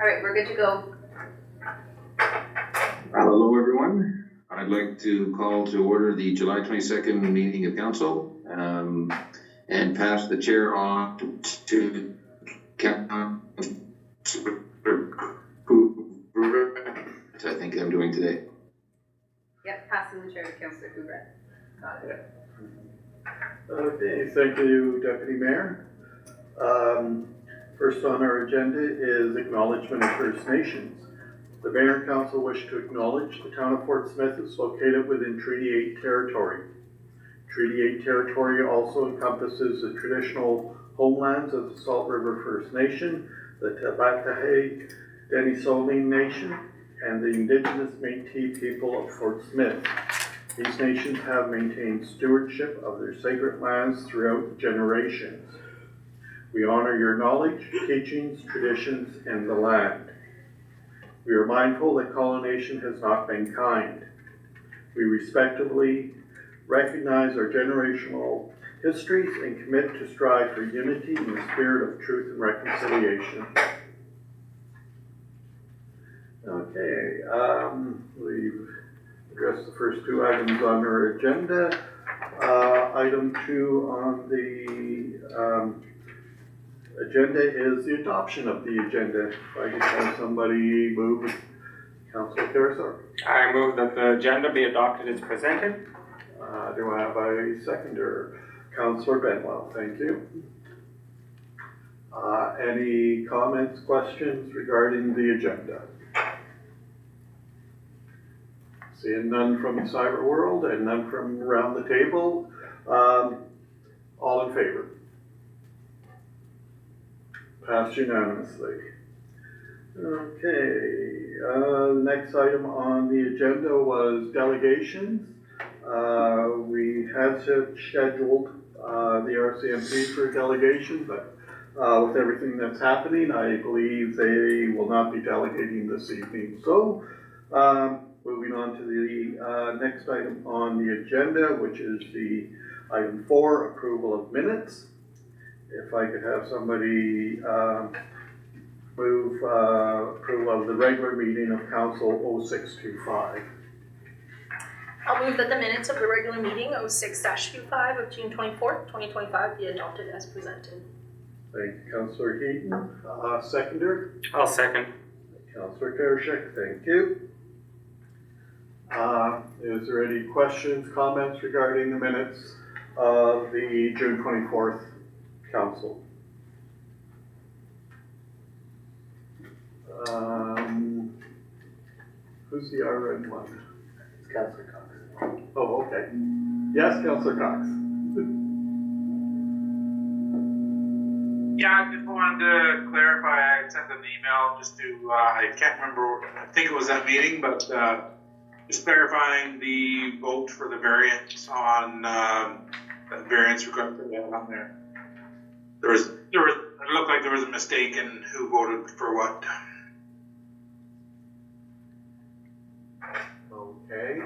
All right, we're good to go. Hello, everyone. I'd like to call to order the July 22nd meeting of council and pass the chair on to who I think I'm doing today. Yep, passing the chair to Councillor Coubret. Got it. Okay, thank you, Deputy Mayor. First on our agenda is acknowledgement of First Nations. The Mayor and Council wish to acknowledge the town of Fort Smith is located within Treaty 8 territory. Treaty 8 territory also encompasses the traditional homelands of the Salt River First Nation, the Tabatahay Denisoline Nation, and the Indigenous Métis people of Fort Smith. These nations have maintained stewardship of their sacred lands throughout generations. We honor your knowledge, teachings, traditions, and the land. We are mindful that colonization has not been kind. We respectfully recognize our generational histories and commit to strive for unity in the spirit of truth and reconciliation. Okay, we've addressed the first two items on our agenda. Item 2 on the agenda is the adoption of the agenda. If I could have somebody move, Councillor Carasor. I move that the agenda be adopted as presented. Do I have a seconder? Councillor Benwell, thank you. Any comments, questions regarding the agenda? Seeing none from the cyber world and none from around the table, all in favor? Passed unanimously. Okay, the next item on the agenda was delegations. We had scheduled the RCMP for a delegation, but with everything that's happening, I believe they will not be delegating this evening. So, moving on to the next item on the agenda, which is the item 4, approval of minutes. If I could have somebody move approval of the regular meeting of Council 0625. I'll move that the minutes of the regular meeting 06-25 of June 24th, 2025 be adopted as presented. Thank you, Councillor Heaton. Seconder? I'll second. Councillor Karashek, thank you. Is there any questions, comments regarding the minutes of the June 24th Council? Who's the RN one? It's Councillor Cox. Oh, okay. Yes, Councillor Cox. Yeah, I just wanted to clarify, I had sent an email just to, I can't remember, I think it was that meeting, but just clarifying the vote for the variance on the variance request that we had on there. It looked like there was a mistake in who voted for what. Okay.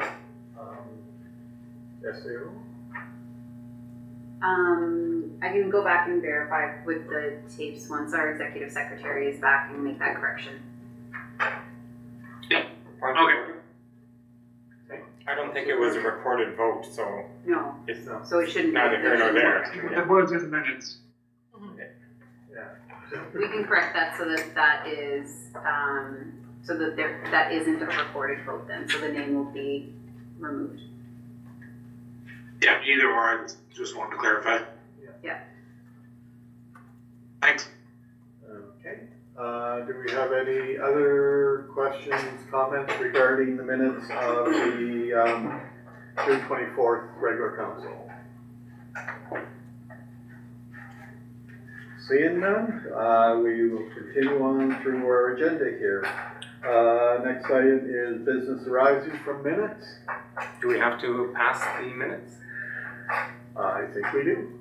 SAO? I can go back and verify with the tapes once our executive secretary is back and make that correction. Yeah. Okay. I don't think it was a recorded vote, so No, it's so it shouldn't be. neither here nor there. It was in the minutes. Yeah. We can correct that so that that is, so that that isn't a recorded vote then, so the name will be removed. Yeah, either or, I just wanted to clarify. Yeah. Thanks. Okay. Do we have any other questions, comments regarding the minutes of the June 24th regular council? Seeing none, we will continue on through our agenda here. Next item is business arising from minutes. Do we have to pass the minutes? I think we do.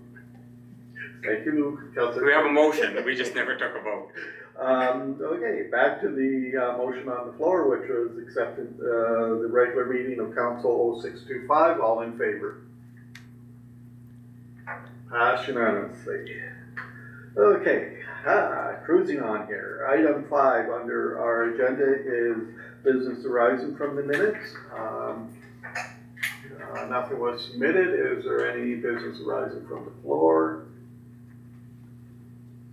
Thank you, Luke. Councillor. We have a motion, we just never took a vote. Okay, back to the motion on the floor, which was accepted the regular meeting of Council 0625. All in favor? Passed unanimously. Okay, Cruising on here. Item 5 under our agenda is business arising from the minutes. Nothing was submitted. Is there any business arising from the floor?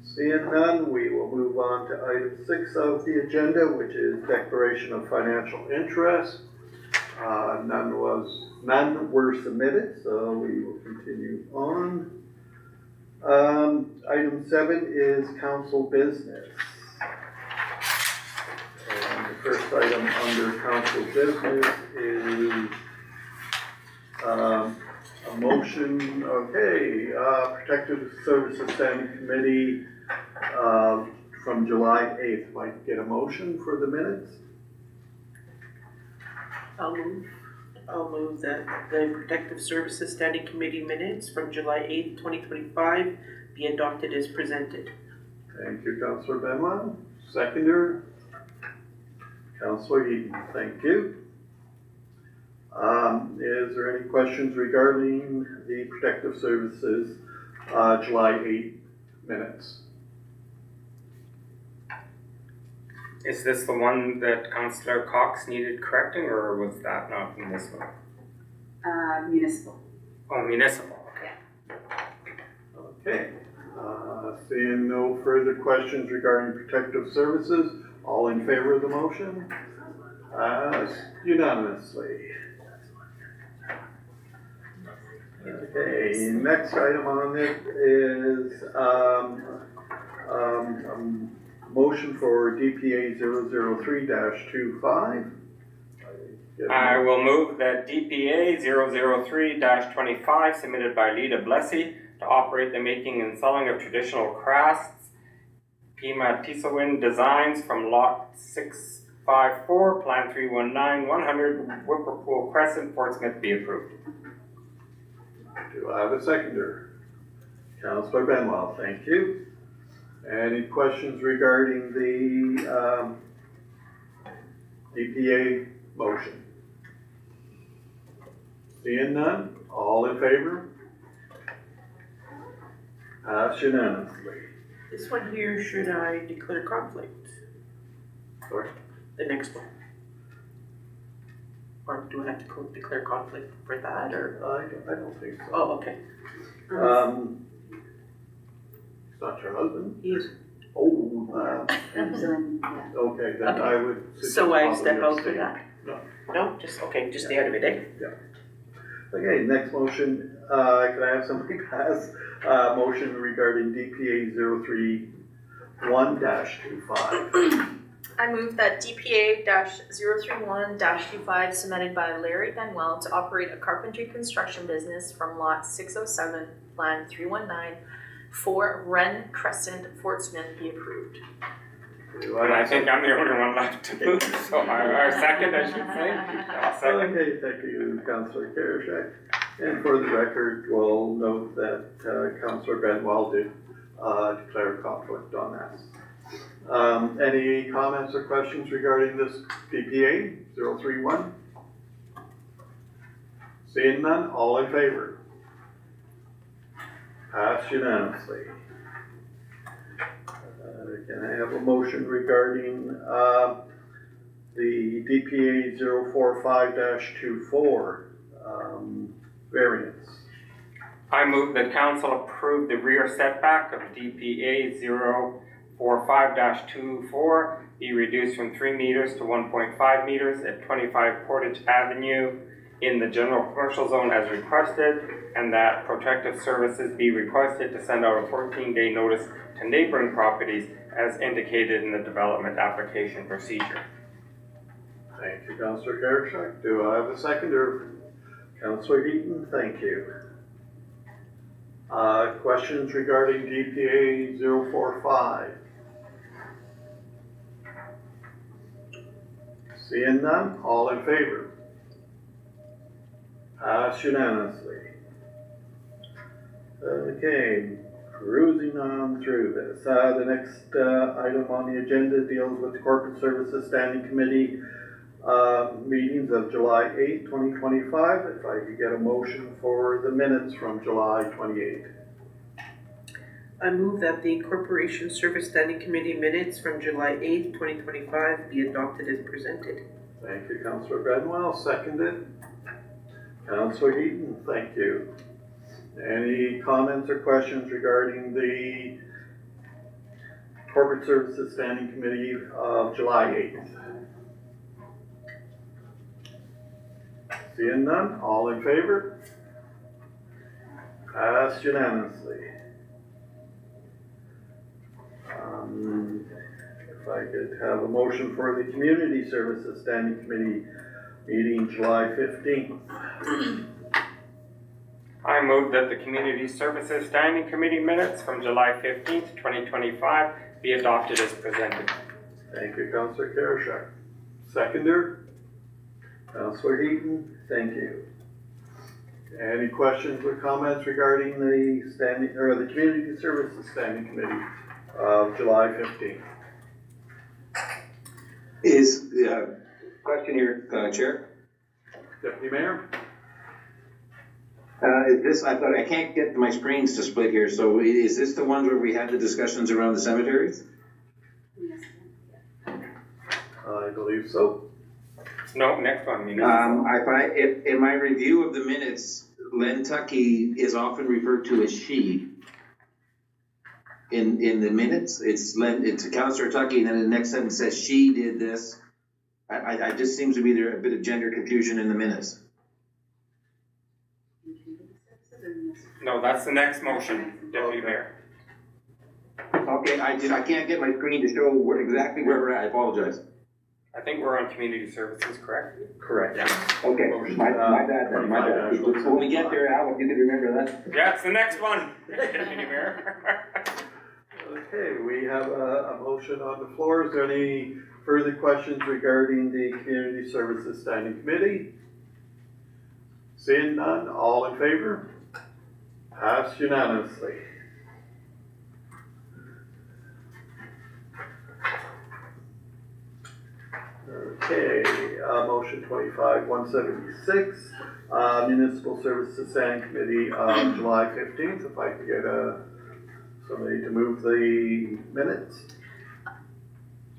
Seeing none, we will move on to item 6 of the agenda, which is declaration of financial interest. None were submitted, so we will continue on. Item 7 is council business. And the first item under council business is a motion, Protective Services Standing Committee from July 8th. Might get a motion for the minutes? I'll move that the Protective Services Standing Committee minutes from July 8th, 2025 be adopted as presented. Thank you, Councillor Benoit. Seconder, Councillor Eaton. Thank you. Is there any questions regarding the Protective Services July 8th minutes? Is this the one that Councillor Cox needed correcting, or was that not in this one? Municipal. Oh, municipal, okay. Okay. Seeing no further questions regarding Protective Services, all in favor of the motion? Unanimously. Okay, next item on it is motion for DPA 003-25. I will move that DPA 003-25 submitted by Lita Blessy to operate the making and selling of traditional crafts, Pima Tisawin designs from lot 654, plan 319, 100 Whipperpool Crescent, Portsmouth be approved. Do I have a seconder? Councillor Benoit, thank you. Any questions regarding the DPA motion? Seeing none, all in favor? Passed unanimously. This one here, should I declare conflict? Sorry? The next one? Or do I have to declare conflict for that, or? I don't think so. Oh, okay. It's not your husband? He is. Oh, Yeah. okay, then Okay. I would suggest So I probably step out for abstain. that? No. No, just, okay, just stay out of it, eh? Okay, next motion, can I have somebody pass motion regarding DPA 031-25? I move that DPA-031-25 submitted by Larry Benwell to operate a carpentry construction business from lot 607, plan 319, 4 Wren Crescent, Portsmouth be approved. And I think I'm the only one left to move, so our second, I should say. I'll second. Okay, thank you, Councillor Karashek. And for the record, we'll note that Councillor Benwell did declare conflict on that. Any comments or questions regarding this DPA 031? Seeing none, all in favor? Passed unanimously. Can I have a motion regarding the DPA 045-24 variance? I move that council approve the rear setback of DPA 045-24 be reduced from 3 meters to 1.5 meters at 25 Portage Avenue in the general commercial zone as requested, and that Protective Services be requested to send out a 14-day notice to neighboring properties as indicated in the development application procedure. Thank you, Councillor Karashek. Do I have a seconder? Councillor Eaton, thank you. Questions regarding DPA 045? Seeing none, all in favor? Passed unanimously. Okay, cruising on through this. The next item on the agenda deals with the Corporate Services Standing Committee meetings of July 8th, 2025. If I could get a motion for the minutes from July 28th. I move that the Corporation Service Standing Committee minutes from July 8th, 2025 be adopted as presented. Thank you, Councillor Benwell, seconded. Councillor Heaton, thank you. Any comments or questions regarding the Corporate Services Standing Committee of July 8th? Seeing none, all in favor? Passed unanimously. If I could have a motion for the Community Services Standing Committee meeting July 15th. I move that the Community Services Standing Committee minutes from July 15th, 2025 be adopted as presented. Thank you, Councillor Karashak. Seconder, Councillor Heaton, thank you. Any questions or comments regarding the the Community Services Standing Committee of July 15th? Is, question here, Chair. Deputy Mayor? Is this, I can't get my screens to split here, so is this the ones where we had the discussions around the cemeteries? I believe so. No, next one, Municipal. In my review of the minutes, Len Tuckey is often referred to as she. In the minutes, it's Councillor Tuckey, and then the next sentence says she did this. I just seems to be there a bit of gender confusion in the minutes. No, that's the next motion, Deputy Mayor. Okay, I can't get my screen to show exactly where we're at. I apologize. I think we're on Community Services, correct? Correct. Okay, my bad then, my bad. When we get there, Al, if you can remember that. Yeah, it's the next one, Deputy Mayor. Okay, we have a motion on the floor. Is there any further questions regarding the Community Services Standing Committee? Seeing none, all in favor? Passed unanimously. Okay, motion 25-176, Municipal Services Standing Committee of July 15th. If I could get somebody to move the minutes.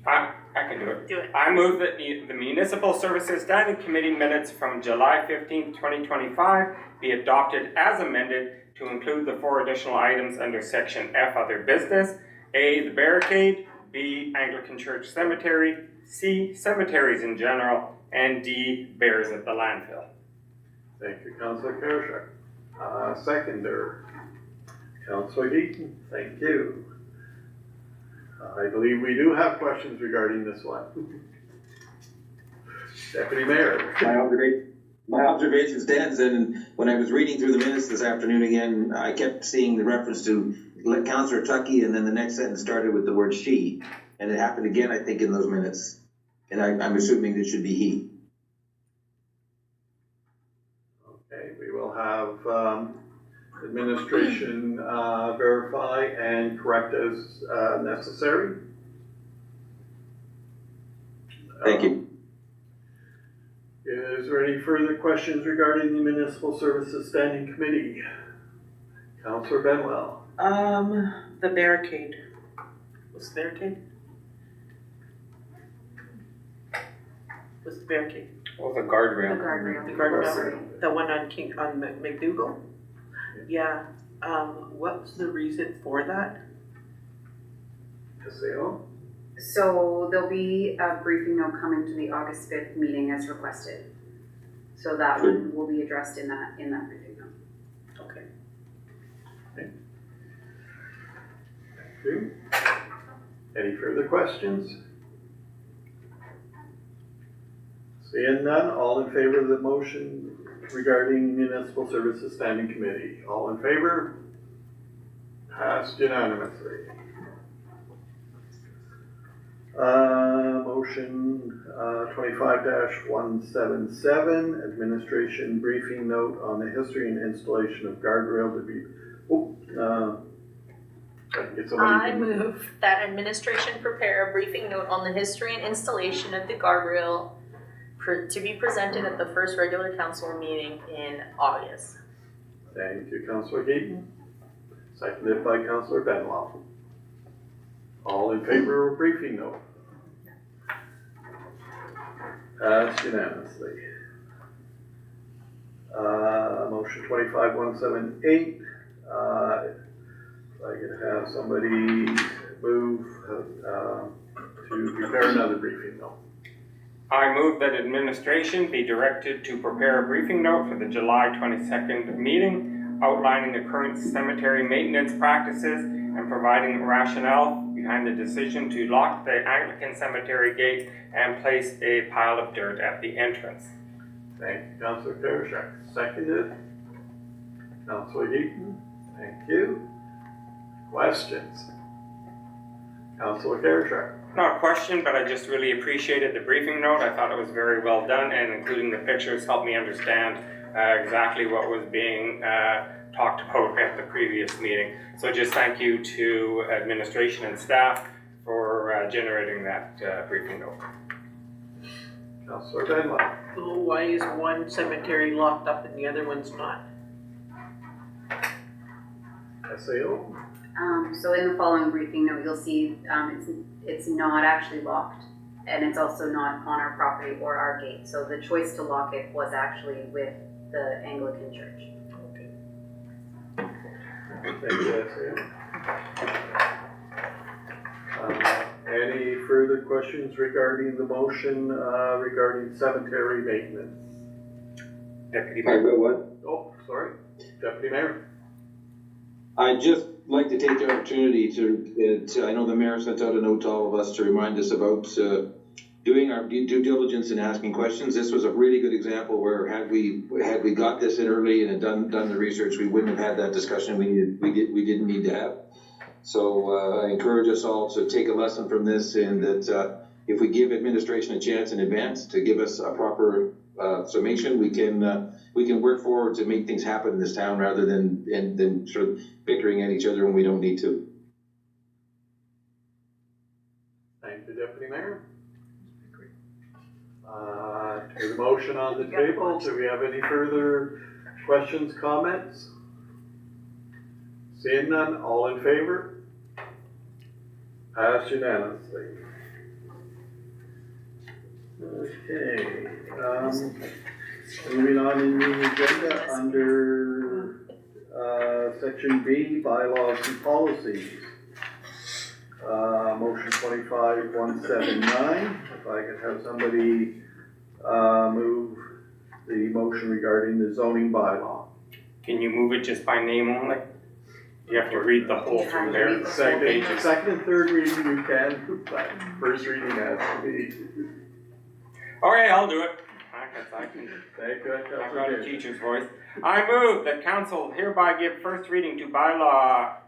I can do it. Do it. I move that the Municipal Services Standing Committee minutes from July 15th, 2025 be adopted as amended to include the 4 additional items under Section F, Other Business. A, the barricade. B, Anglican Church Cemetery. C, cemeteries in general. And D, bears at the landfill. Thank you, Councillor Karashak. Seconder, Councillor Heaton, thank you. I believe we do have questions regarding this one. Deputy Mayor. My observation stands, and when I was reading through the minutes this afternoon again, I kept seeing the reference to Councillor Tuckey, and then the next sentence started with the word she, and it happened again, I think, in those minutes. And I'm assuming it should be he. Okay, we will have administration verify and correct as necessary. Thank you. Is there any further questions regarding the Municipal Services Standing Committee? Councillor Benwell. The barricade. What's the barricade? What's the barricade? Oh, the guardrail. The guardrail. The guardrail, the one on McDougal? Yeah, what's the reason for that? Caseo. So there'll be a briefing note coming to the August 5th meeting as requested. So that one will be addressed in that briefing note. Okay. Thank you. Any further questions? Seeing none, all in favor of the motion regarding Municipal Services Standing Committee? All in favor? Passed unanimously. Motion 25-177, administration briefing note on the history and installation of guardrail to be, I move that administration prepare a briefing note on the history and installation of the guardrail to be presented at the first regular council meeting in August. Thank you, Councillor Heaton. seconded by Councillor Benwell. All in favor of a briefing note? Passed unanimously. Motion 25178, if I could have somebody move to prepare another briefing note. I move that administration be directed to prepare a briefing note for the July 22nd meeting, outlining the current cemetery maintenance practices and providing rationale behind the decision to lock the Anglican cemetery gate and place a pile of dirt at the entrance. Thank you, Councillor Karashak. Seconded. Councillor Heaton. Thank you. Questions? Councillor Karashak. Not a question, but I just really appreciated the briefing note. I thought it was very well done, and including the pictures helped me understand exactly what was being talked about at the previous meeting. So just thank you to administration and staff for generating that briefing note. Councillor Benwell. So why is one cemetery locked up and the other one's not? SAO. So in the following briefing note, you'll see it's not actually locked, and it's also not on our property or our gate. So the choice to lock it was actually with the Anglican Church. Thank you, SAO. Any further questions regarding the motion regarding cemetery maintenance? Deputy I've Mayor. got what? Oh, sorry. Deputy Mayor. I'd just like to take the opportunity to I know the mayor sent out a note to all of us to remind us about doing our due diligence and asking questions. This was a really good example where had we got this in early and had done the research, we wouldn't have had that discussion we didn't need to have. So I encourage us all to take a lesson from this, and that if we give administration a chance in advance to give us a proper summation, we can work forward to make things happen in this town rather than sort of bickering at each other when we don't need to. Thank you, Deputy Mayor. There's a motion on the table. Do we have any further questions, comments? Seeing none, all in favor? Passed unanimously. Okay, moving on in the agenda under section B, bylaws and policies. Motion 25179. If I could have somebody move the motion regarding the zoning bylaw. Can you move it just by name only? You have to read the whole thing there. Second and third reading you can, but first reading has to be. Okay, I'll do it. I can. Thank you, I've got a teacher's voice. I move that council hereby give first reading to bylaw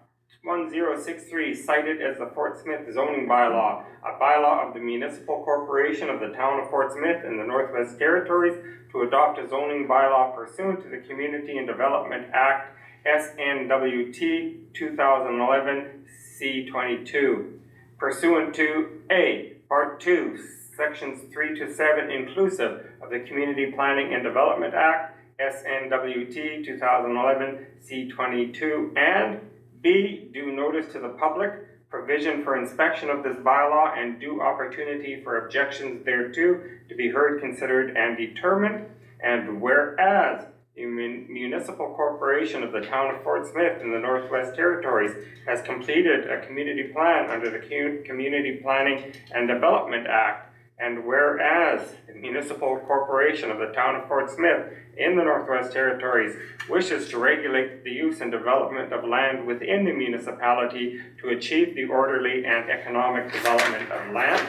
1063, cited as the Fort Smith zoning bylaw, a bylaw of the Municipal Corporation of the Town of Fort Smith in the Northwest Territories to adopt a zoning bylaw pursuant to the Community and Development Act SNWT 2011 C22, pursuant to A, Part 2, Sections 3 to 7 inclusive of the Community Planning and Development Act SNWT 2011 C22, and B, due notice to the public, provision for inspection of this bylaw, and due opportunity for objections thereto to be heard, considered, and determined. And whereas the Municipal Corporation of the Town of Fort Smith in the Northwest Territories has completed a community plan under the Community Planning and Development Act, and whereas the Municipal Corporation of the Town of Fort Smith in the Northwest Territories wishes to regulate the use and development of land within the municipality to achieve the orderly and economic development of land.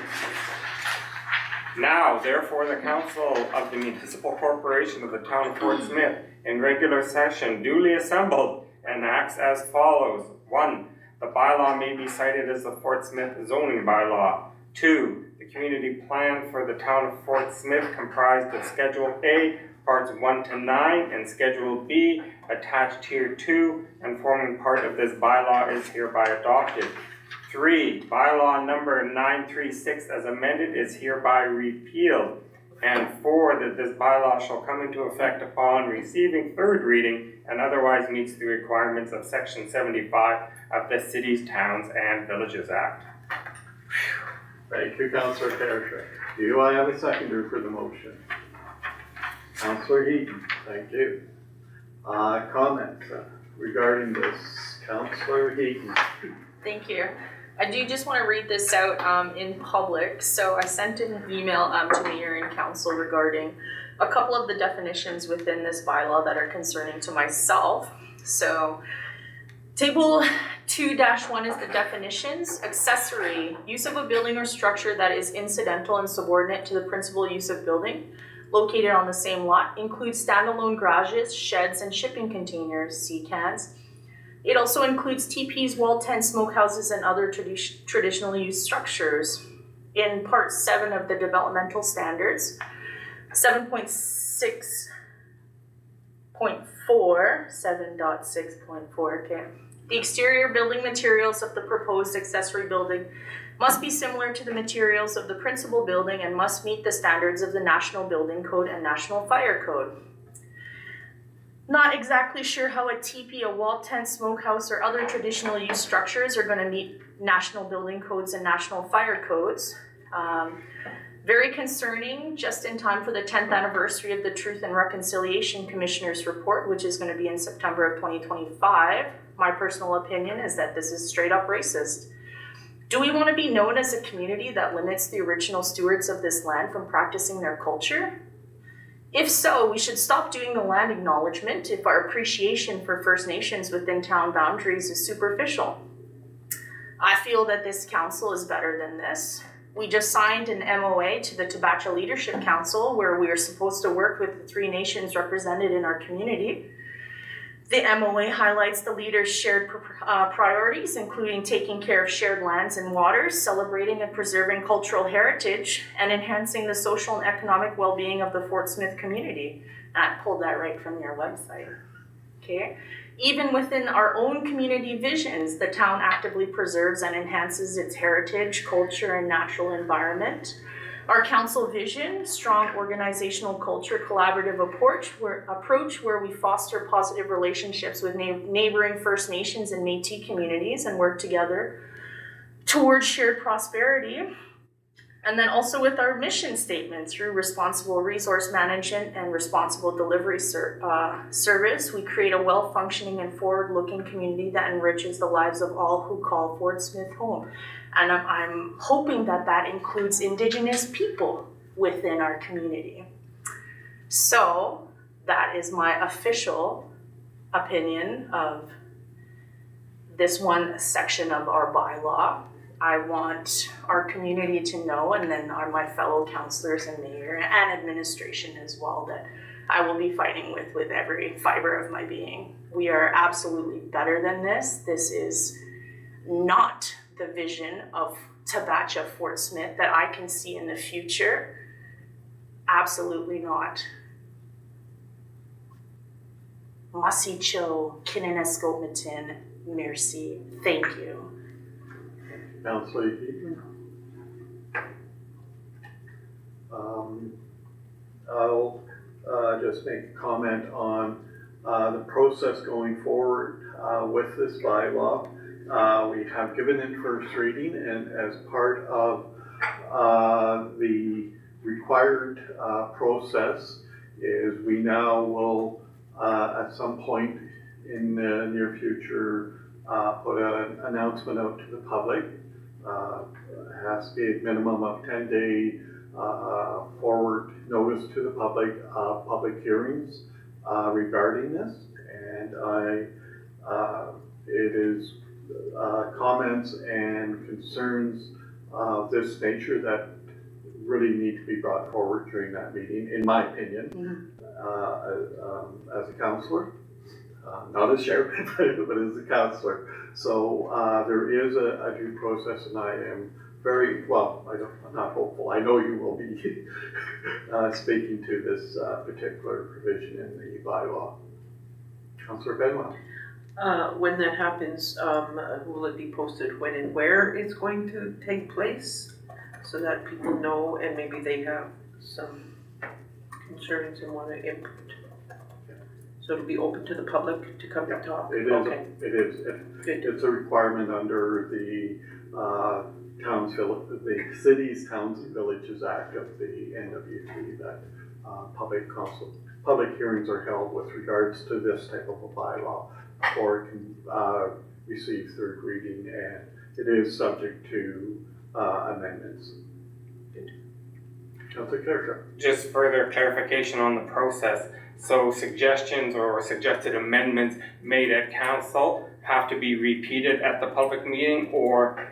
Now, therefore, the Council of the Municipal Corporation of the Town of Fort Smith in regular session duly assembled enacts as follows. 1. The bylaw may be cited as the Fort Smith zoning bylaw. 2. The community plan for the Town of Fort Smith comprised of Schedule A, Parts 1 to 9, and Schedule B, attached here 2, and forming part of this bylaw is hereby adopted. 3. Bylaw number 936 as amended is hereby repealed. And 4, that this bylaw shall come into effect upon receiving third reading and otherwise meets the requirements of Section 75 of the Cities, Towns, and Villages Act. Thank you, Councillor Parrish. Do I have a seconder for the motion? Councillor Heaton, thank you. Comments regarding this, Councillor Heaton. Thank you. I do just want to read this out in public. So I sent an email to Mayor and Council regarding a couple of the definitions within this bylaw that are concerning to myself. So Table 2-1 is the definitions. Accessory, use of a building or structure that is incidental and subordinate to the principal use of building located on the same lot, includes standalone garages, sheds, and shipping containers, C-cans. It also includes teepees, wall tents, smokehouses, and other traditionally used structures. In Part 7 of the Developmental Standards, 7.6.4, okay. The exterior building materials of the proposed accessory building must be similar to the materials of the principal building and must meet the standards of the National Building Code and National Fire Code. Not exactly sure how a teepee, a wall tent, smokehouse, or other traditional use structures are going to meet national building codes and national fire codes. Very concerning, just in time for the 10th anniversary of the Truth and Reconciliation Commissioner's report, which is going to be in September of 2025. My personal opinion is that this is straight up racist. Do we want to be known as a community that limits the original stewards of this land from practicing their culture? If so, we should stop doing the land acknowledgement if our appreciation for First Nations within town boundaries is superficial. I feel that this council is better than this. We just signed an MOA to the Tabacha Leadership Council where we are supposed to work with the 3 nations represented in our community. The MOA highlights the leaders' shared priorities, including taking care of shared lands and waters, celebrating and preserving cultural heritage, and enhancing the social and economic well-being of the Fort Smith community. I pulled that right from your website, okay? Even within our own community visions, the town actively preserves and enhances its heritage, culture, and natural environment. Our council vision, strong organizational culture, collaborative approach where we foster positive relationships with neighboring First Nations and Métis communities and work together towards shared prosperity. And then also with our mission statement through responsible resource management and responsible delivery service, we create a well-functioning and forward-looking community that enriches the lives of all who call Fort Smith home. And I'm hoping that that includes Indigenous people within our community. So that is my official opinion of this one section of our bylaw. I want our community to know, and then my fellow councillors and mayor and administration as well, that I will be fighting with every fiber of my being. We are absolutely better than this. This is not the vision of Tabacha Fort Smith that I can see in the future. Absolutely not. Masicho, Kinenescomatin, merci. Thank you. Councillor Heaton. I'll just make a comment on the process going forward with this bylaw. We have given it first reading, and as part of the required process is we now will at some point in the near future put an announcement out to the public. It has to be a minimum of 10-day forward notice to the public hearings regarding this, and it is comments and concerns of this nature that really need to be brought forward during that meeting, in my opinion, as a councillor, not as sheriff, but as a councillor. So there is a due process, and I am very, well, I'm not hopeful. I know you will be speaking to this particular provision in the bylaw. Councillor Benwell. When that happens, will it be posted when and where it's going to take place, so that people know and maybe they have some concerns and want to input? So it'll be open to the public to come and talk? It is, Okay, it is. good. It's a requirement under the the Cities, Towns and Villages Act of the NWP that public hearings are held with regards to this type of a bylaw before it can receive third reading, and it is subject to amendments. Councilor Kircher. Just further clarification on the process. So suggestions or suggested amendments made at council have to be repeated at the public meeting, or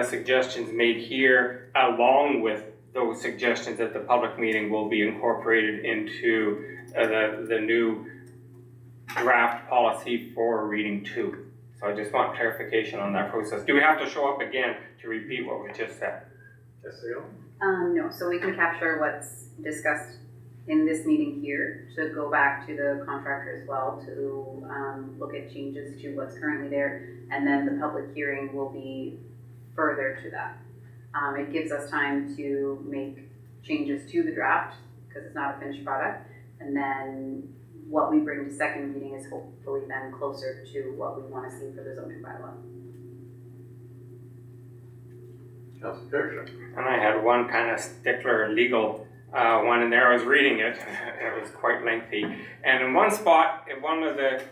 suggestions made here along with those suggestions at the public meeting will be incorporated into the new draft policy for reading 2. So I just want clarification on that process. Do we have to show up again to repeat what we just said? SAO? No, so we can capture what's discussed in this meeting here to go back to the contractor as well to look at changes to what's currently there, and then the public hearing will be further to that. It gives us time to make changes to the draft because it's not a finished product, and then what we bring to second reading is hopefully then closer to what we want to see for the zoning bylaw. Councilor Kircher. And I had one kind of stickler legal one in there. I was reading it. It was quite lengthy. And in one spot, in one of the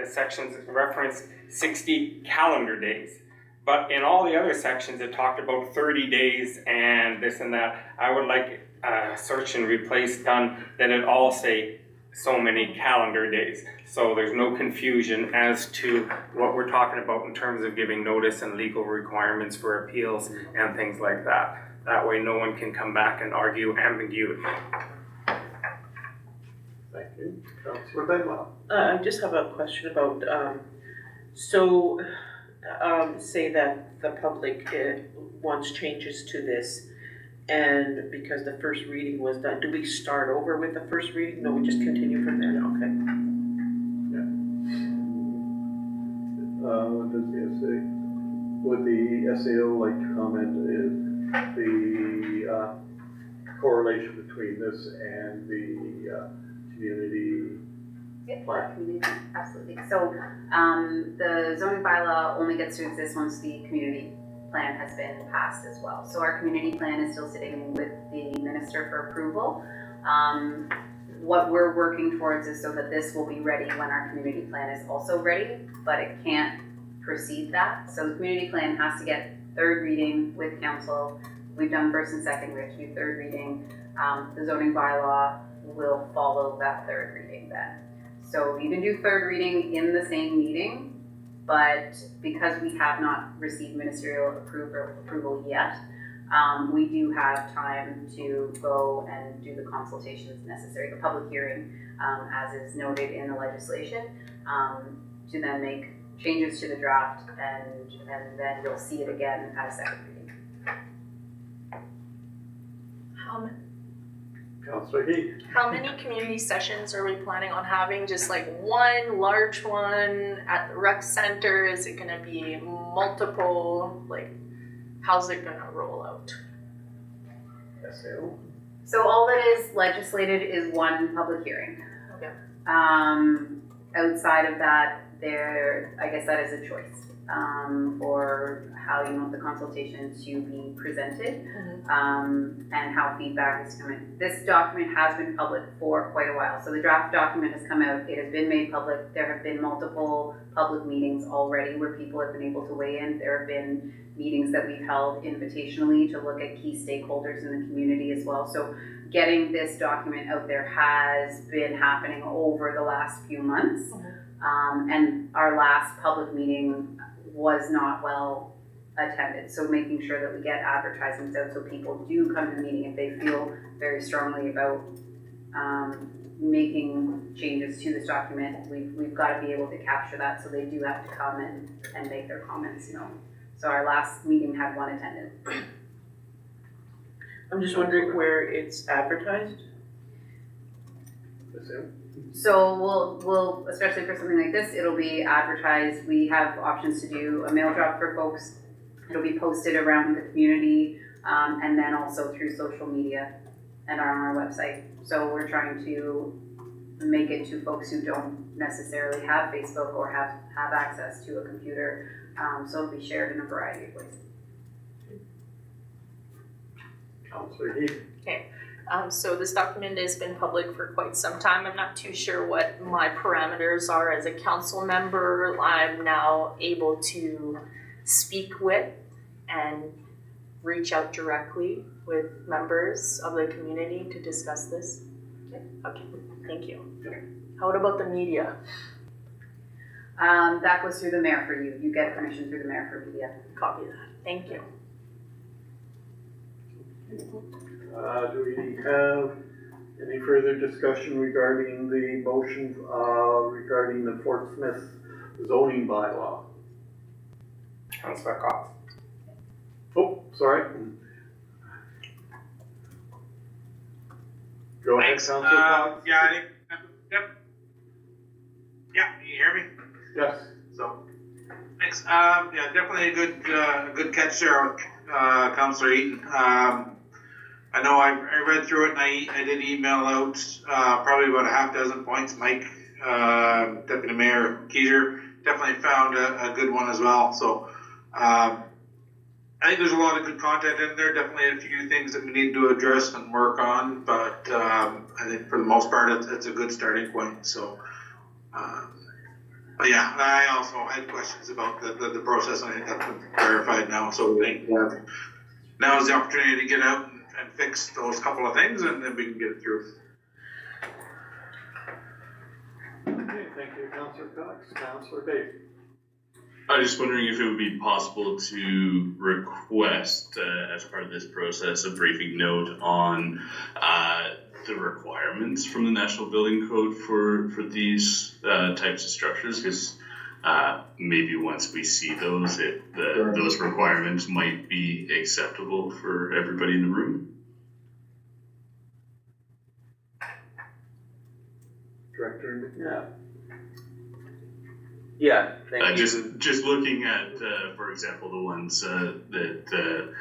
sections, it referenced 60 calendar days. But in all the other sections, it talked about 30 days and this and that. I would like a search and replace done that it all say so many calendar days. So there's no confusion as to what we're talking about in terms of giving notice and legal requirements for appeals and things like that. That way no one can come back and argue ambiguity. Thank you. Councilor Bedwell. I just have a question about, say that the public wants changes to this, and because the first reading was done, do we start over with the first reading? No, we just continue from there, okay. What does the SA, would the SAO like to comment is the correlation between this and the community Yeah, community, absolutely. So the zoning bylaw only gets to exist once the community plan has been passed as well. So our community plan is still sitting with the minister for approval. What we're working towards is so that this will be ready when our community plan is also ready, but it can't precede that. So the community plan has to get third reading with council. We've done first and second, we have to do third reading. The zoning bylaw will follow that third reading then. So you can do third reading in the same meeting, but because we have not received ministerial approval yet, we do have time to go and do the consultations necessary, the public hearing, as is noted in the legislation, to then make changes to the draft, and then you'll see it again at a second reading. Councilor Heath. How many community sessions are we planning on having? Just like one large one at the rec center? Is it gonna be multiple? Like, how's it gonna roll out? SAO. So all that is legislated is one public hearing. Okay. Outside of that, I guess that is a choice for how you want the consultation to be presented, and how feedback is coming. This document has been public for quite a while. So the draft document has come out, it has been made public. There have been multiple public meetings already where people have been able to weigh in. There have been meetings that we've held invitationally to look at key stakeholders in the community as well. So getting this document out there has been happening over the last few months. And our last public meeting was not well attended. So making sure that we get advertisements out so people do come to the meeting if they feel very strongly about making changes to this document. We've got to be able to capture that, so they do have to come and make their comments known. So our last meeting had one attendant. I'm just wondering where it's advertised? SAO. So we'll, especially for something like this, it'll be advertised. We have options to do a mail drop for folks. It'll be posted around the community, and then also through social media and are on our website. So we're trying to make it to folks who don't necessarily have Facebook or have access to a computer. So it'll be shared in a variety of ways. Councillor Heath. So this document has been public for quite some time. I'm not too sure what my parameters are as a council member. I'm now able to speak with and reach out directly with members of the community to discuss this. Okay, thank you. How about the media? That goes through the mayor for you. You get permission through the mayor for media. Copy that. Thank you. Do we have any further discussion regarding the motion regarding the Fort Smith zoning bylaw? Councillor Cox. Oh, sorry. Go ahead, Thanks. Councillor Cox. Yeah, I think, yep. Yeah, can you hear me? Yes. So, thanks. Yeah, definitely a good catch there, Councillor Eaton. I know I read through it and I did email out probably about a half dozen points. Mike, Deputy Mayor Keiser, definitely found a good one as well. So I think there's a lot of good content in there. Definitely a few things that we need to address and work on, but I think for the most part it's a good starting point. So, but yeah, I also had questions about the process, and I think that's been clarified now. So I think now is the opportunity to get out and fix those couple of things, and then we can get it through. Okay, thank you, Councillor Cox. Councillor Bates. I was just wondering if it would be possible to request, as part of this process, a briefing note on the requirements from the National Building Code for these types of structures, because maybe once we see those, those requirements might be acceptable for everybody in the room. Director McNabb. Yeah, thank you. Just looking at, for example, the ones that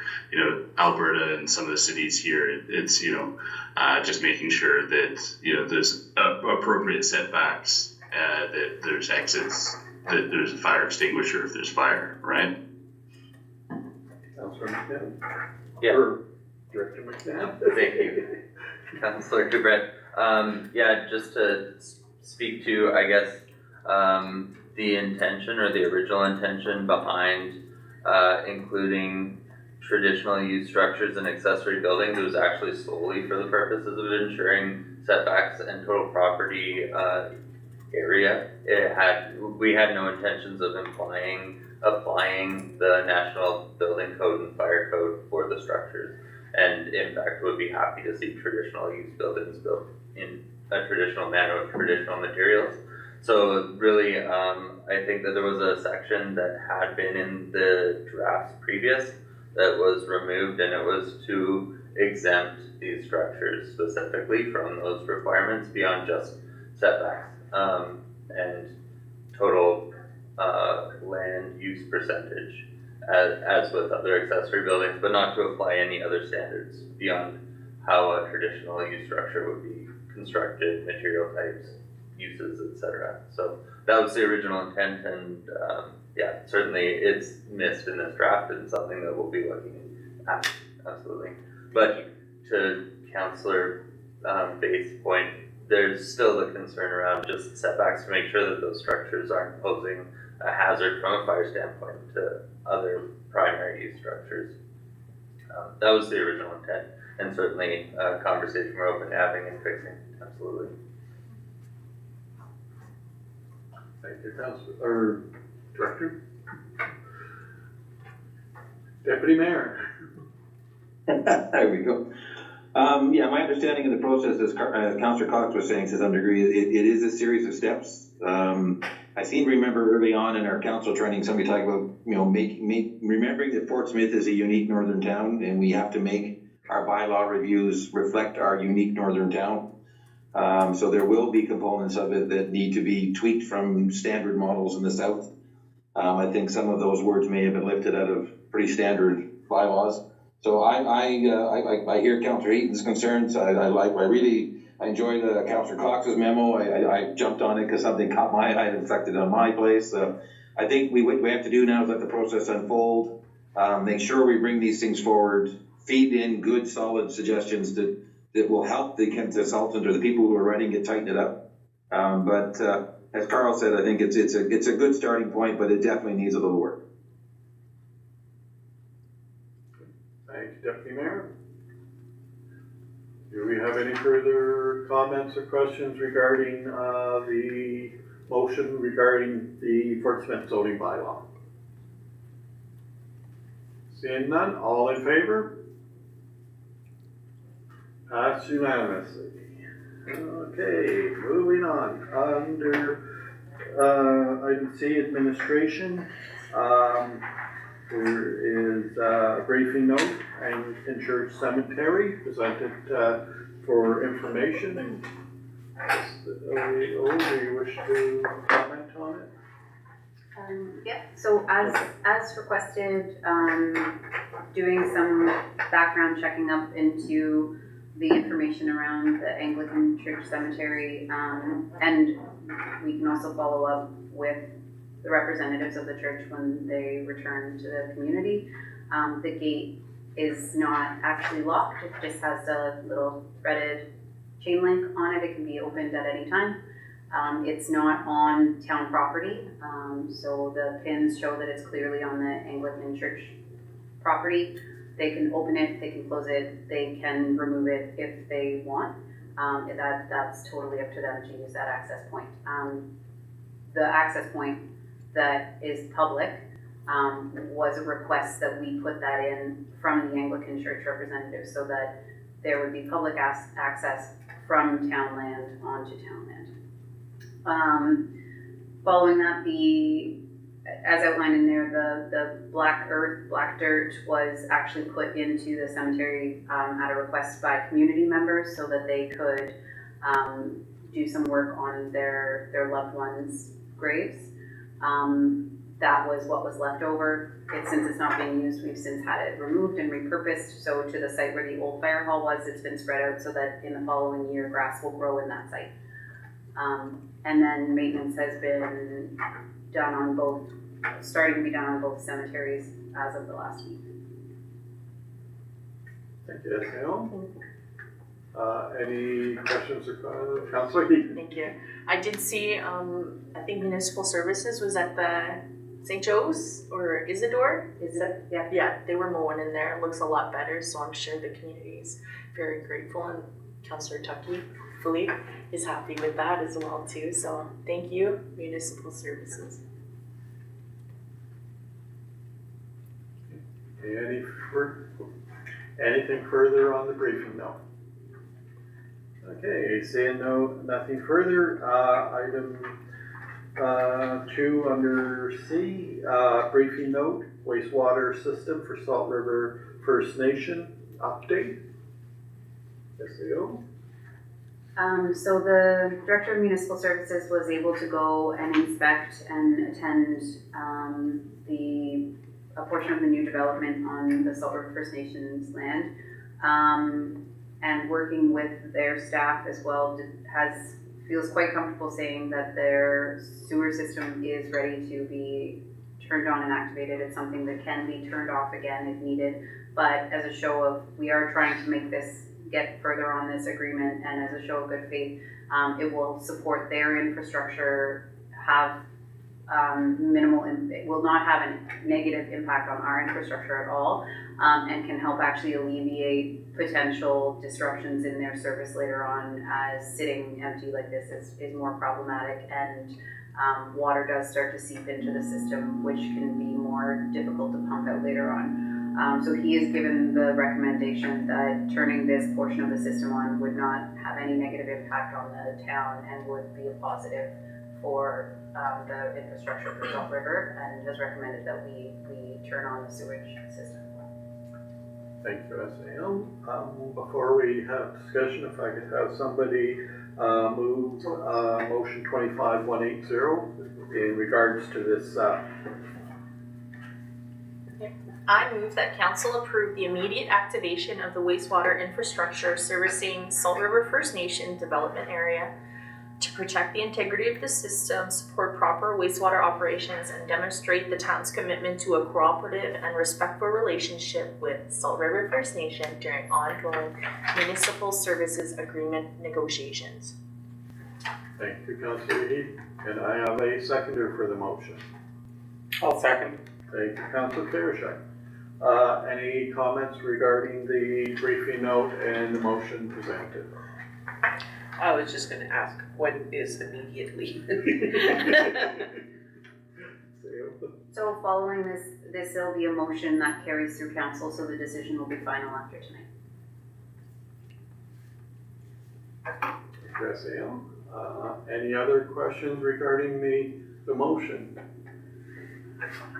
Alberta and some of the cities here, it's just making sure that there's appropriate setbacks, that there's exits, that there's a fire extinguisher if there's fire, right? Councillor McNabb. Yeah. Or Director McNabb. Thank you, Councillor Dubret. Yeah, just to speak to, I guess, the intention or the original intention behind including traditional use structures and accessory buildings. It was actually solely for the purposes of ensuring setbacks and total property area. We had no intentions of applying the National Building Code and Fire Code for the structures, and in fact would be happy to see traditional use buildings built in a traditional manner with traditional materials. So really, I think that there was a section that had been in the drafts previous that was removed, and it was to exempt these structures specifically from those requirements beyond just setbacks and total land use percentage as with other accessory buildings, but not to apply any other standards beyond how a traditional use structure would be constructed, material types, uses, etc. So that was the original intent, and yeah, certainly it's missed in this draft and something that we'll be looking at, absolutely. But to Councillor Bates' point, there's still the concern around just setbacks to make sure that those structures aren't posing a hazard from a fire standpoint to other primary use structures. That was the original intent, and certainly a conversation we're open to having and fixing, absolutely. Thank you, Councillor, or Director. Deputy Mayor. There we go. Yeah, my understanding of the process, as Councillor Cox was saying to some degree, it is a series of steps. I seem to remember early on in our council training, somebody talking about, remembering that Fort Smith is a unique northern town, and we have to make our bylaw reviews reflect our unique northern town. So there will be components of it that need to be tweaked from standard models in the south. I think some of those words may have been lifted out of pretty standard bylaws. So I hear Councillor Eaton's concerns. I enjoyed Councillor Cox's memo. I jumped on it because something caught my eye and infected on my place. I think what we have to do now is let the process unfold, make sure we bring these things forward, feed in good, solid suggestions that will help the consultant or the people who are running it tighten it up. But as Carl said, I think it's a good starting point, but it definitely needs a little work. Thank you, Deputy Mayor. Do we have any further comments or questions regarding the motion regarding the Fort Smith zoning bylaw? Seeing none, all in favor? Passed unanimously. Okay, moving on. Under item C, administration, there is a briefing note and Church Cemetery presented for information. Do you wish to comment on it? Yeah, so as requested, doing some background checking up into the information around the Anglican Church Cemetery, and we can also follow up with the representatives of the church when they return to the community. The gate is not actually locked, it just has a little threaded chain link on it. It can be opened at any time. It's not on town property, so the pins show that it's clearly on the Anglican Church property. They can open it, they can close it, they can remove it if they want. That's totally up to them to use that access point. The access point that is public was a request that we put that in from the Anglican Church representatives so that there would be public access from town land onto town land. Following that, as outlined in there, the black earth, black dirt was actually put into the cemetery at a request by community members so that they could do some work on their loved ones' graves. That was what was left over. Since it's not being used, we've since had it removed and repurposed. So to the site where the old fire hall was, it's been spread out so that in the following year, grass will grow in that site. And then maintenance has been done on both, starting to be done on both cemeteries as of the last week. Thank you, Esnail. Any questions or comments? Councillor Heaton? Thank you. I did see, I think Municipal Services was at the St. Joe's or Isidore. Is it? Yeah. Yeah, they were mowing in there. It looks a lot better, so I'm sure the community is very grateful, and Councillor Tucky, hopefully, is happy with that as well too. So thank you, Municipal Services. Anything further on the briefing note? Okay, seeing nothing further, item 2 under C, briefing note, wastewater system for Salt River First Nation update. SAO. So the Director of Municipal Services was able to go and inspect and attend a portion of the new development on the Salt River First Nations land, and working with their staff as well, feels quite comfortable saying that their sewer system is ready to be turned on and activated. It's something that can be turned off again if needed, but as a show of, we are trying to make this get further on this agreement, and as a show of good faith, it will support their infrastructure, have it will not have a negative impact on our infrastructure at all, and can help actually alleviate potential disruptions in their service later on, as sitting empty like this is more problematic, and water does start to seep into the system, which can be more difficult to pump out later on. So he has given the recommendation that turning this portion of the system on would not have any negative impact on the town and would be a positive for the infrastructure for Salt River, and has recommended that we turn on the sewage system. Thank you, SAO. Before we have discussion, if I could have somebody move motion 25180 in regards to this. I move that council approve the immediate activation of the wastewater infrastructure servicing Salt River First Nation development area to protect the integrity of the system, support proper wastewater operations, and demonstrate the town's commitment to a cooperative and respectful relationship with Salt River First Nation during ongoing municipal services agreement negotiations. Thank you, Councillor Heath. And I have a seconder for the motion. I'll second. Thank you, Councillor Fairchild. Any comments regarding the briefing note and the motion presented? I was just gonna ask, when is immediately? So following this will be a motion that carries through council, so the decision will be final after tonight. Graciela. Any other questions regarding the motion?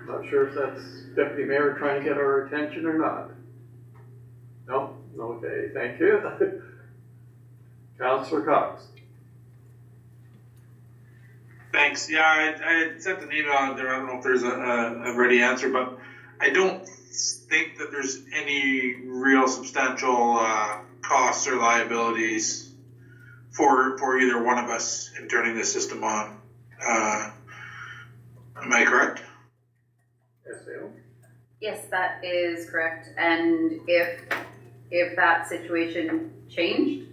Not sure if that's Deputy Mayor trying to get our attention or not. No? Okay, thank you. Councillor Cox. Thanks. Yeah, I had sent an email out there. I don't know if there's a ready answer, but I don't think that there's any real substantial costs or liabilities for either one of us in turning the system on. Am I correct? Yes, that is correct. And if that situation changed,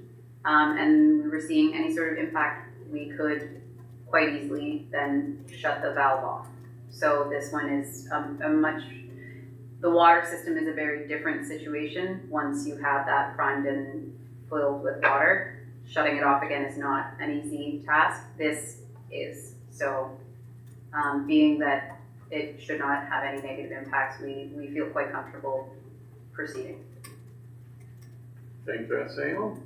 and we were seeing any sort of impact, we could quite easily then shut the valve off. So this one is the water system is a very different situation. Once you have that primed and filled with water, shutting it off again is not an easy task. This is. So being that it should not have any negative impacts, we feel quite comfortable proceeding. Thank you, Samuel.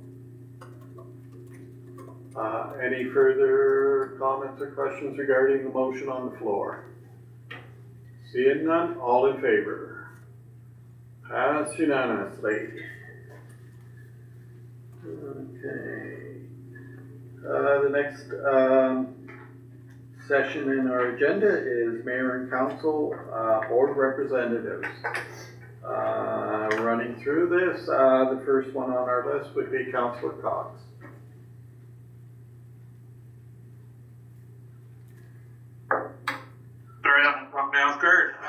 Any further comments or questions regarding the motion on the floor? Seeing none, all in favor? Passed unanimously. Okay. The next session in our agenda is Mayor and Council Board Representatives. Running through this, the first one on our list would be Councillor Cox. Sorry, I'm from Mountgard. I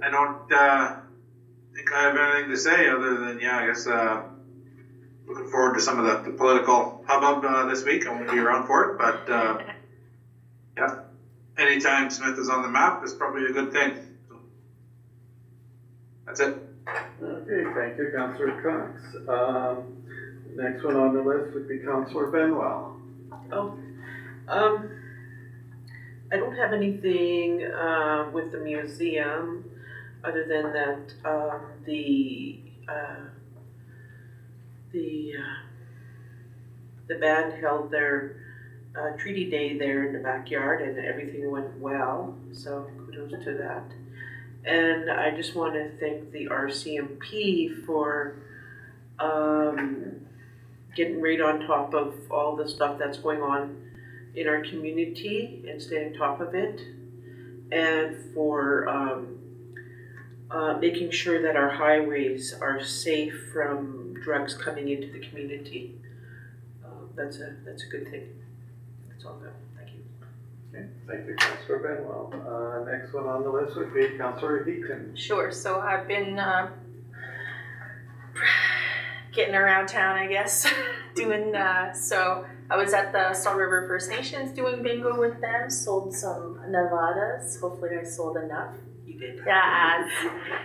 don't think I have anything to say other than, I guess, looking forward to some of the political hubbub this week. I'm going to be around for it, but anytime Smith is on the map is probably a good thing. So, that's it. Okay, thank you, Councillor Cox. Next one on the list would be Councillor Benwell. I don't have anything with the museum other than that the band held their treaty day there in the backyard and everything went well, so kudos to that. And I just want to thank the RCMP for getting right on top of all the stuff that's going on in our community and staying on top of it, and for making sure that our highways are safe from drugs coming into the community. That's a good thing. That's all good. Thank you. Okay, thank you, Councillor Benwell. Next one on the list would be Councillor Heaton. Sure, so I've been getting around town, I guess, doing, so I was at the Salt River First Nations doing bingo with them, sold some Nevadas, hopefully I sold enough. You did. Yeah.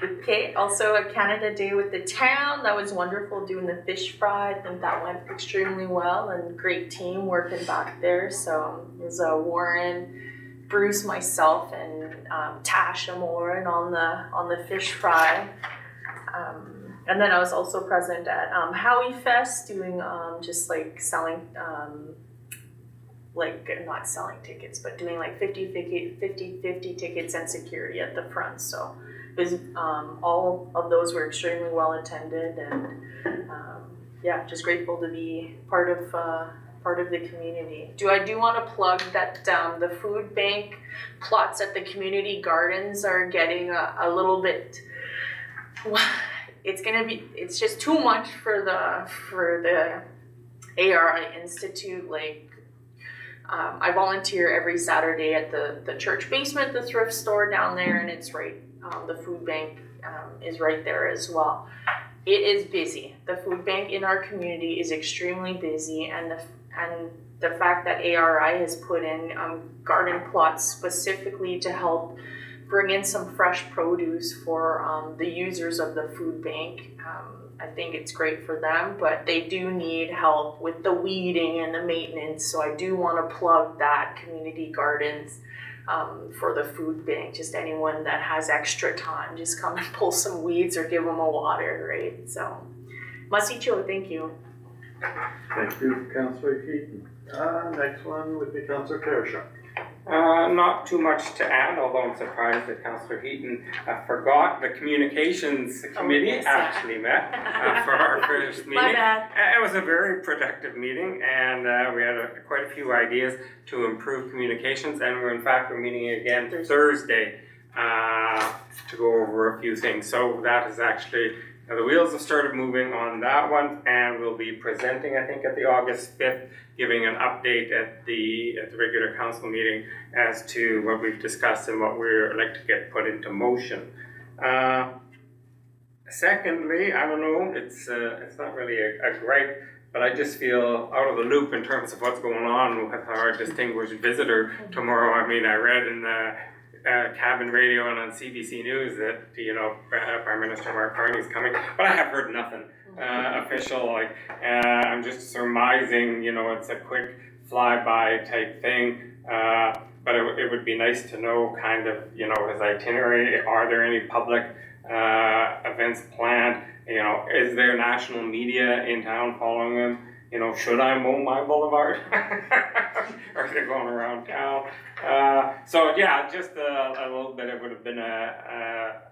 Okay, also a Canada Day with the town, that was wonderful, doing the fish fry, I think that went extremely well, and great team working back there, so it was Warren, Bruce, myself, and Tash and Warren on the fish fry. And then I was also present at Howie Fest doing just like selling, not selling tickets, but doing like 50 tickets and security at the front. So it was, all of those were extremely well attended, and just grateful to be part of part of the community. Do wanna plug that the food bank plots at the community gardens are getting a little bit, it's just too much for the ARI Institute. Like, I volunteer every Saturday at the church basement, the thrift store down there, and it's right, the food bank is right there as well. It is busy. The food bank in our community is extremely busy, and the fact that ARI has put in garden plots specifically to help bring in some fresh produce for the users of the food bank. I think it's great for them, but they do need help with the weeding and the maintenance. So I do want to plug that community gardens for the food bank. Just anyone that has extra time, just come and pull some weeds or give them a water, right? So, Masicho, thank you. Thank you, Councillor Keaton. Next one would be Councillor Kershaw. Not too much to add, although I'm surprised that Councillor Heaton forgot the communications committee actually met for our first meeting. My bad. It was a very productive meeting, and we had quite a few ideas to improve communications, and we're meeting again Thursday to go over a few things. So that is actually, the wheels have started moving on that one, and we'll be presenting, I think, at the August 5th, giving an update at the regular council meeting as to what we've discussed and what we're like to get put into motion. Secondly, I don't know, it's not really a gripe, but I just feel out of the loop in terms of what's going on with our distinguished visitor tomorrow. I mean, I read in the cabin radio and on CBC News that, Prime Minister Mark Carney is coming, but I have heard nothing official. Like, I'm just surmising, it's a quick flyby type thing, but it would be nice to know kind of, his itinerary. Are there any public events planned? Is there national media in town following him? Should I mow my boulevard? Or is it going around town? So yeah, just a little bit. It would have been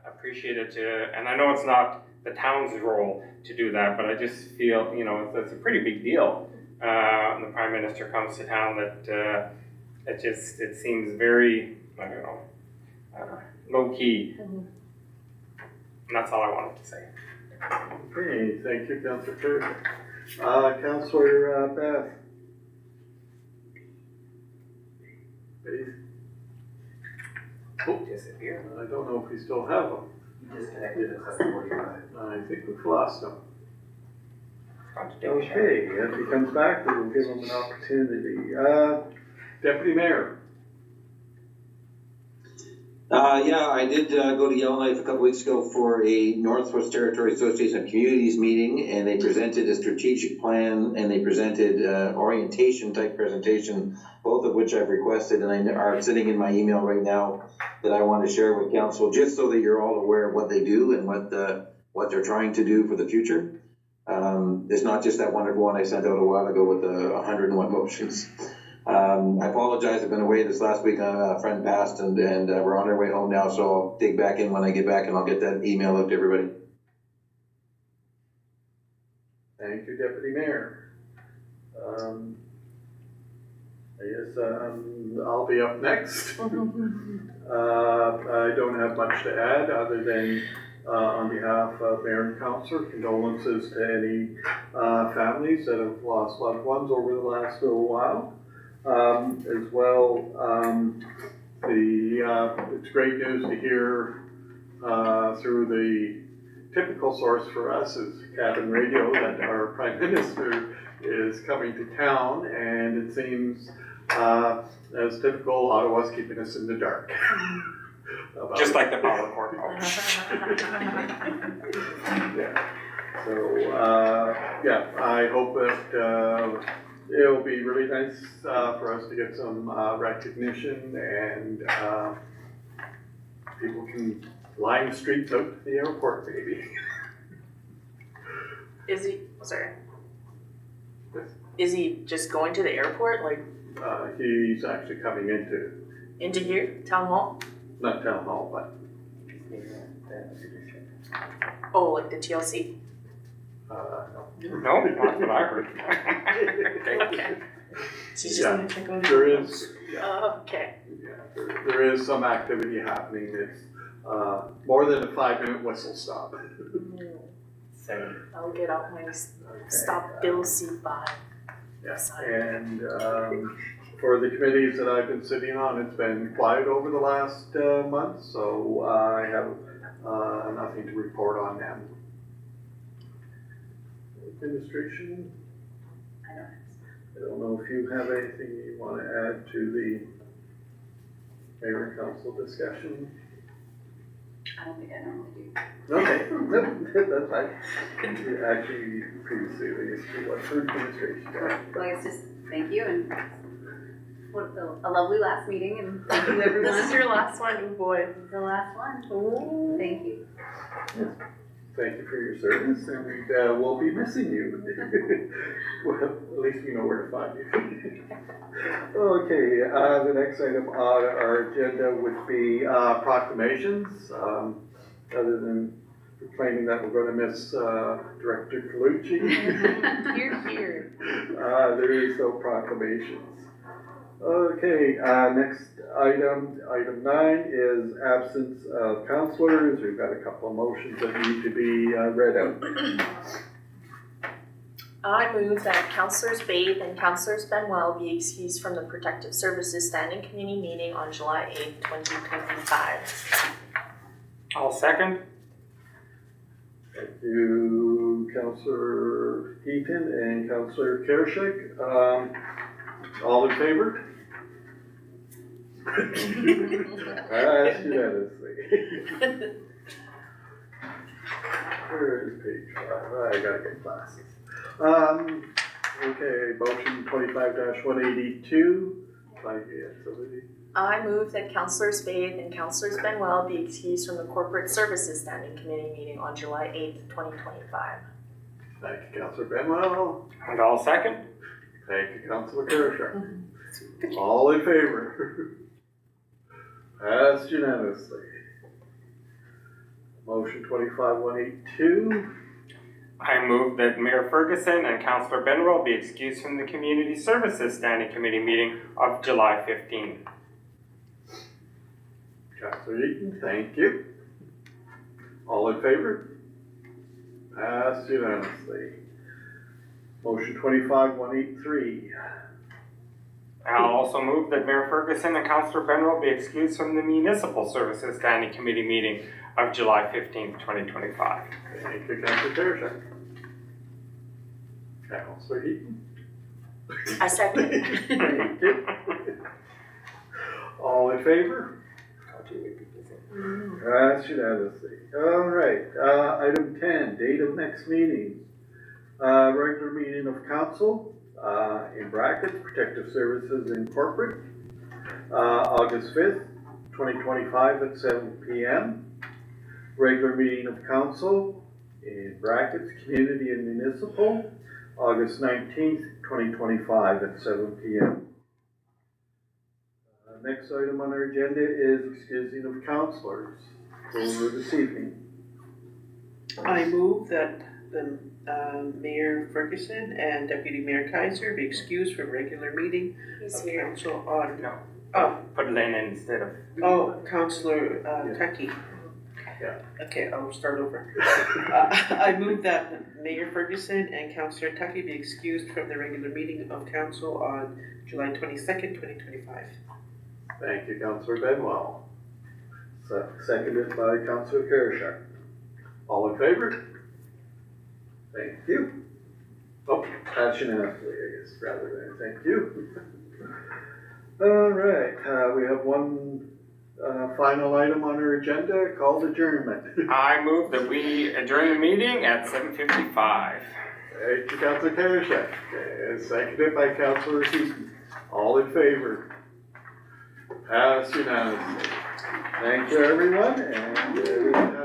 appreciated to, and I know it's not the town's role to do that, but I just feel, it's a pretty big deal when the Prime Minister comes to town, that it seems very, I don't know, low key. And that's all I wanted to say. Okay, thank you, Councillor Kershaw. Councillor Beth. Oh, Disappear. I don't know if we still have him. Disconnected at 7:45. I think we've lost him. Contradiction. Okay, if he comes back, we will give him an opportunity. Deputy Mayor. Yeah, I did go to Yellowknife a couple weeks ago for a Northwest Territory Association of Communities meeting, and they presented a strategic plan, and they presented orientation type presentation, both of which I've requested and are sitting in my email right now that I want to share with council, just so that you're all aware of what they do and what they're trying to do for the future. It's not just that wonderful one I sent out a while ago with the 101 motions. I apologize, I've been away this last week, a friend passed, and we're on our way home now, so I'll dig back in when I get back, and I'll get that email out to everybody. Thank you, Deputy Mayor. I guess I'll be up next. I don't have much to add other than on behalf of Mayor and Council, condolences to any families that have lost loved ones over the last little while. As well, it's great news to hear through the typical source for us is cabin radio that our Prime Minister is coming to town, and it seems as typical, Ottawa's keeping us in the dark. Just like the power cord. Yeah. So I hope that it'll be really nice for us to get some recognition, and people can line the streets out to the airport, maybe. Is he just going to the airport, like? He's actually coming Into here, town hall? not town hall, but Oh, like the TLC? no. No, not what I heard. Okay. She's just Yeah, gonna check on there is, Okay. yeah, there is some activity happening. It's, more than a 5-minute whistle stop. I'll get out my stop Bill C5. Yeah, Sign. and, for the committees that I've been sitting on, it's been quiet over the last, month, so I have, nothing to report on them. Administration? I don't know if you have anything you want to add to the mayor and council discussion? I don't think I normally do. Okay, no, that's fine. You actually previously used to work for administration. Well, I guess just thank you and what a lovely last meeting and thank you everyone. This is your last one, oh boy. This is the last one. Ooh. Thank you. Thank you for your service, and we'll be missing you. Well, at least we know where to find you. Okay, the next item on our agenda would be proclamations. Other than proclaiming that we're going to miss Director Colucci. Here. There is no proclamations. Okay, next item 9 is absence of councillors. We've got a couple of motions that need to be read out. I move that Councillors Bathe and Councillors Benwell be excused from the Protective Services Standing Committee meeting on July 8th, 2025. I'll second. Thank you, Councillor Heaton and Councillor Kershak. All in favor? That's unanimously. Where is page 5? I gotta get glasses. Okay, motion 25-182. I move that Councillors Bathe and Councillors Benwell be excused from the Corporate Services Standing Committee meeting on July 8th, 2025. Thank you, Councillor Benwell. And I'll second. Thank you, Councillor Kershak. All in favor? Passed unanimously. Motion 25-182. I move that Mayor Ferguson and Councillor Benwell be excused from the Community Services Standing Committee meeting of July 15th. Councillor Eaton, thank you. All in favor? Passed unanimously. Motion 25-183. I'll also move that Mayor Ferguson and Councillor Benwell be excused from the Municipal Services Standing Committee meeting of July 15th, 2025. Thank you, Councillor Kershak. Councillor Heaton. I second. Thank you. All in favor? That's unanimously. All right, item 10, date of next meeting. Regular meeting of council, in brackets, Protective Services Incorporated, August 5th, 2025 at 7 p.m. Regular meeting of council, in brackets, Community and Municipal, August 19th, 2025 at 7 p.m. Next item on our agenda is excusing of councillors for this evening. I move that the Mayor Ferguson and Deputy Mayor Kaiser be excused from regular meeting He's of here. council on, No. oh, Put Lynn in instead of. Councillor Tucky. Yeah. Okay, I'll start over. I move that Mayor Ferguson and Councillor Tucky be excused from the regular meeting of council on July 22nd, 2025. Thank you, Councillor Benwell. Seconded by Councillor Kershak. All in favor? Thank you. Oh, that's unanimously, I guess, rather than thank you. All right, we have one final item on our agenda called adjournment. I move that we adjourn the meeting at 7:55. Thank you, Councillor Kershak. Seconded by Councillor Heaton. All in favor? Passed unanimously. Thank you, everyone, and